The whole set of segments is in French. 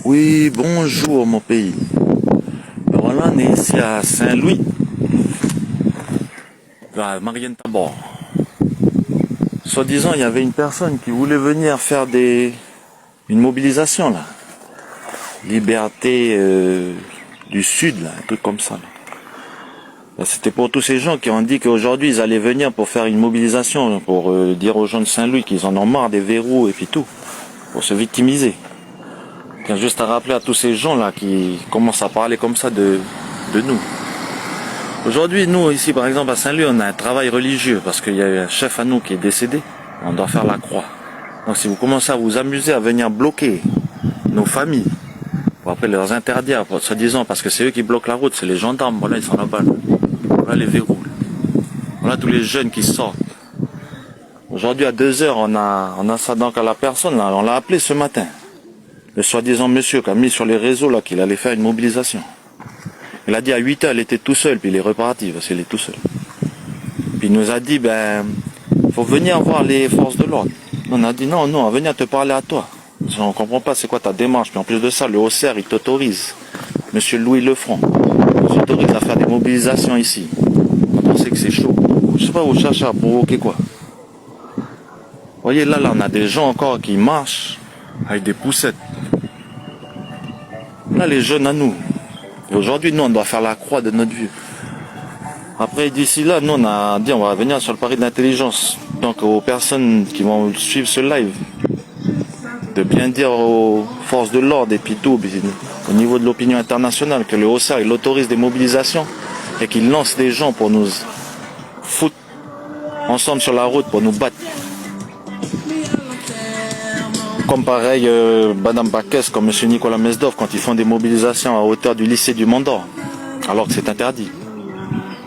Oui, bonjour mon pays. Voilà, on est ici à Saint-Louis, à Marienne Tabor. Soi-disant, il y avait une personne qui voulait venir faire une mobilisation là. Liberté du Sud, là, un truc comme ça. C'était pour tous ces gens qui ont dit qu'aujourd'hui ils allaient venir pour faire une mobilisation, pour dire aux gens de Saint-Louis qu'ils en ont marre des verrous et puis tout, pour se victimiser. Je tiens juste à rappeler à tous ces gens là qui commencent à parler comme ça de nous. Aujourd'hui, nous ici par exemple à Saint-Louis, on a un travail religieux parce qu'il y a eu un chef à nous qui est décédé. On doit faire la croix. Donc si vous commencez à vous amuser à venir bloquer nos familles, pour après leur interdire, soi-disant parce que c'est eux qui bloquent la route, c'est les gendarmes, voilà ils s'en abattent. Voilà les verrous. Voilà tous les jeunes qui sortent. Aujourd'hui à 2h, on a ça donc à la personne là, on l'a appelé ce matin. Le soi-disant monsieur qui a mis sur les réseaux là qu'il allait faire une mobilisation. Il a dit à 8h, il était tout seul, puis il est reparti parce qu'il est tout seul. Puis il nous a dit, faut venir voir les forces de l'ordre. On a dit non, on va venir te parler à toi. On ne comprend pas c'est quoi ta démarche. Puis en plus de ça, le HCR, il t'autorise. Monsieur Louis Lefranc, il t'autorise à faire des mobilisations ici. Quand on sait que c'est chaud. Je sais pas, vous cherchez à provoquer quoi. Vous voyez, là, on a des gens encore qui marchent avec des poussettes. Là, les jeunes à nous. Aujourd'hui, nous, on doit faire la croix de notre vie. Après, d'ici là, nous, on a dit, on va venir sur le pari de l'intelligence. Donc, aux personnes qui vont suivre ce live, de bien dire aux forces de l'ordre et puis tout, au niveau de l'opinion internationale, que le HCR, il autorise des mobilisations et qu'il lance des gens pour nous foutre ensemble sur la route, pour nous battre. Comme pareil, Madame Bakès, comme M. Nicolas Mesdov, quand ils font des mobilisations à hauteur du lycée du Mont d'Or, alors que c'est interdit.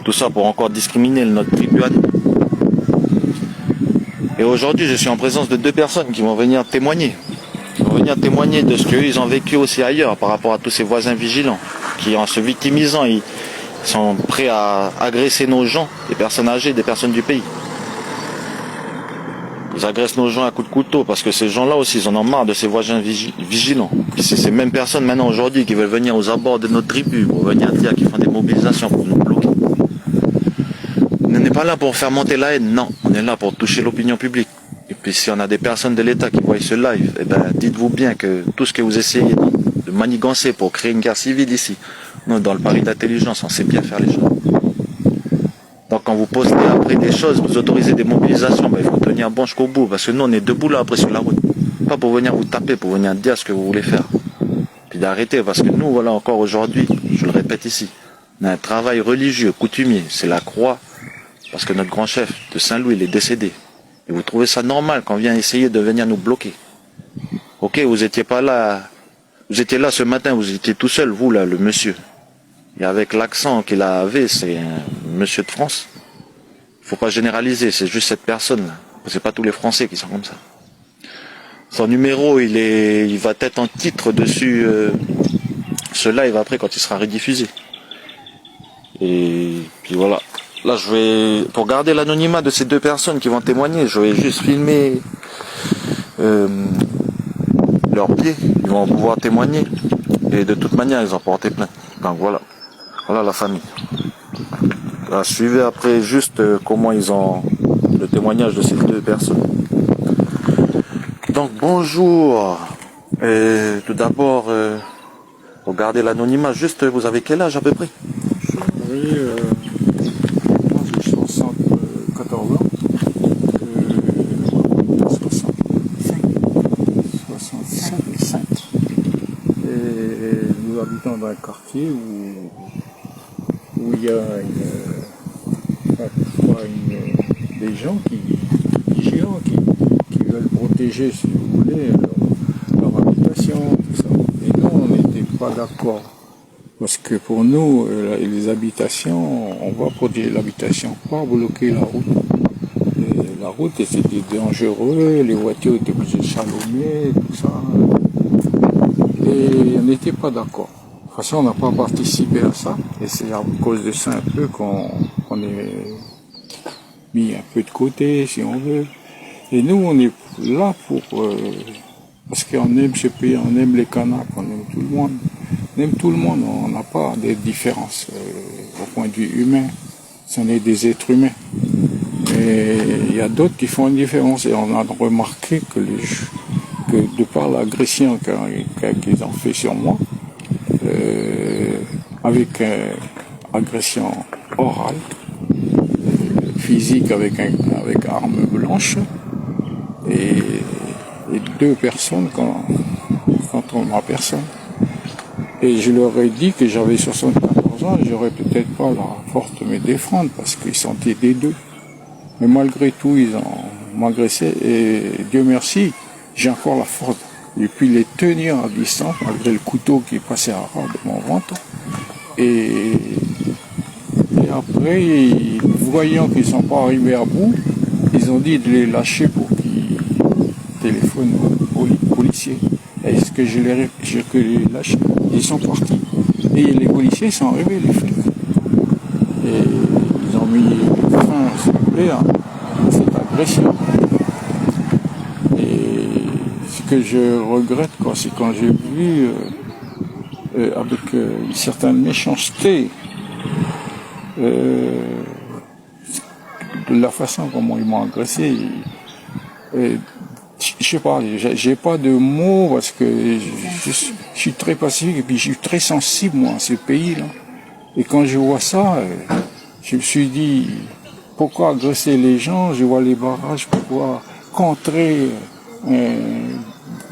Tout ça pour encore discriminer notre tribu à nous. Et aujourd'hui, je suis en présence de 2 personnes qui vont venir témoigner. Ils vont venir témoigner de ce qu'ils ont vécu aussi ailleurs par rapport à tous ces voisins vigilants, qui en se victimisant, ils sont prêts à agresser nos gens, des personnes âgées, des personnes du pays. Ils agressent nos gens à coups de couteau parce que ces gens-là aussi, ils en ont marre de ces voisins vigilants. Puis c'est ces mêmes personnes maintenant aujourd'hui qui veulent venir aux abords de notre tribu pour venir dire qu'ils font des mobilisations pour nous bloquer. On n'est pas là pour faire monter la haine, non. On est là pour toucher l'opinion publique. Et puis si on a des personnes de l'État qui voient ce live, dites-vous bien que tout ce que vous essayez de manigancer pour créer une guerre civile ici, nous, dans le pari d'intelligence, on sait bien faire les choses. Donc quand vous postez après des choses, vous autorisez des mobilisations, il faut tenir bon jusqu'au bout, parce que nous on est debout là après sur la route. Pas pour venir vous taper, pour venir dire ce que vous voulez faire. Puis d'arrêter, parce que nous, voilà encore aujourd'hui, je le répète ici, on a un travail religieux, coutumier, c'est la croix, parce que notre grand chef de Saint-Louis, il est décédé. Et vous trouvez ça normal qu'on vient essayer de venir nous bloquer. Ok, vous étiez pas là, vous étiez là ce matin, vous étiez tout seul, vous là, le monsieur. Et avec l'accent qu'il avait, c'est un monsieur de France. Faut pas généraliser, c'est juste cette personne-là. C'est pas tous les Français qui sont comme ça. Son numéro, il va être en titre dessus ce live après quand il sera rediffusé. Et puis voilà. Là, pour garder l'anonymat de ces 2 personnes qui vont témoigner, je vais juste filmer leurs pieds. Ils vont pouvoir témoigner. Et de toute manière, ils ont porté plainte. Donc voilà. Voilà la famille. Là, suivez après juste comment ils ont le témoignage de ces 2 personnes. Donc bonjour. Tout d'abord, pour garder l'anonymat, juste vous avez quel âge à peu près? Oui, moi j'ai 74 ans. 65. Et nous habitons dans un quartier où il y a des gens vigilants qui veulent protéger, si vous voulez, leur habitation, tout ça. Et nous, on n'était pas d'accord. Parce que pour nous, les habitations, on va protéger l'habitation, pas bloquer la route. Et la route, c'était dangereux, les voitures étaient obligées de chalonner, tout ça. Et on n'était pas d'accord. De toute façon, on n'a pas participé à ça. Et c'est à cause de ça un peu qu'on est mis un peu de côté, si on veut. Et nous, on est là pour Parce qu'on aime ce pays, on aime les Kanaks, on aime tout le monde. On aime tout le monde, on n'a pas de différence au point de vue humain. Ce sont des êtres humains. Et il y a d'autres qui font une différence. Et on a remarqué que, de par l'agression qu'ils ont fait sur moi, avec agression orale, physique avec arme blanche, et 2 personnes contre ma personne. Et je leur ai dit que j'avais 74 ans, j'aurais peut-être pas la force de me défendre parce qu'ils sont des 2. Mais malgré tout, ils ont m'agressé et Dieu merci, j'ai encore la force. Et puis les tenir à distance, malgré le couteau qui est passé à ras de mon ventre. Et après, voyant qu'ils ne sont pas arrivés à bout, ils ont dit de les lâcher pour qu'ils téléphonent aux policiers. Est-ce que je les lâche? Ils sont partis. Et les policiers sont arrivés, les flics. Et ils ont mis fin, s'il vous plaît, à cette agression. Et ce que je regrette, c'est quand j'ai vu, avec une certaine méchanceté, de la façon comment ils m'ont agressé. Je sais pas, j'ai pas de mots parce que je suis très pacifique et puis je suis très sensible moi à ce pays-là. Et quand je vois ça, je me suis dit pourquoi agresser les gens? Je vois les barrages, pourquoi contrer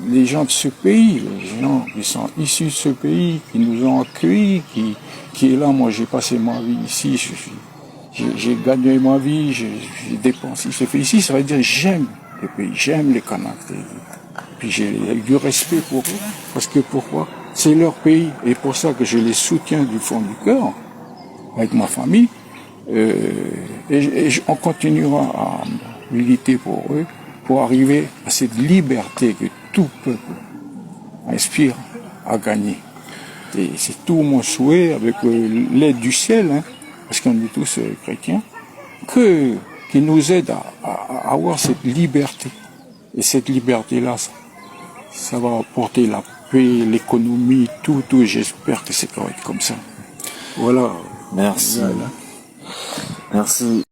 les gens de ce pays, les gens qui sont issus de ce pays, qui nous ont accueillis, qui est là. Moi, j'ai passé ma vie ici, j'ai gagné ma vie, j'ai dépensé. Ce fait ici, ça veut dire j'aime le pays, j'aime les Kanaks. Puis j'ai du respect pour eux, parce que pourquoi? C'est leur pays, et pour ça que je les soutiens du fond du cœur, avec ma famille, et on continuera à militer pour eux, pour arriver à cette liberté que tout peuple aspire à gagner. Et c'est tout mon souhait, avec l'aide du ciel, hein, parce qu'on est tous chrétiens, qui nous aide à avoir cette liberté. Et cette liberté-là, ça va apporter la paix, l'économie, tout. J'espère que c'est correct comme ça. Voilà. Merci. Voilà. Merci.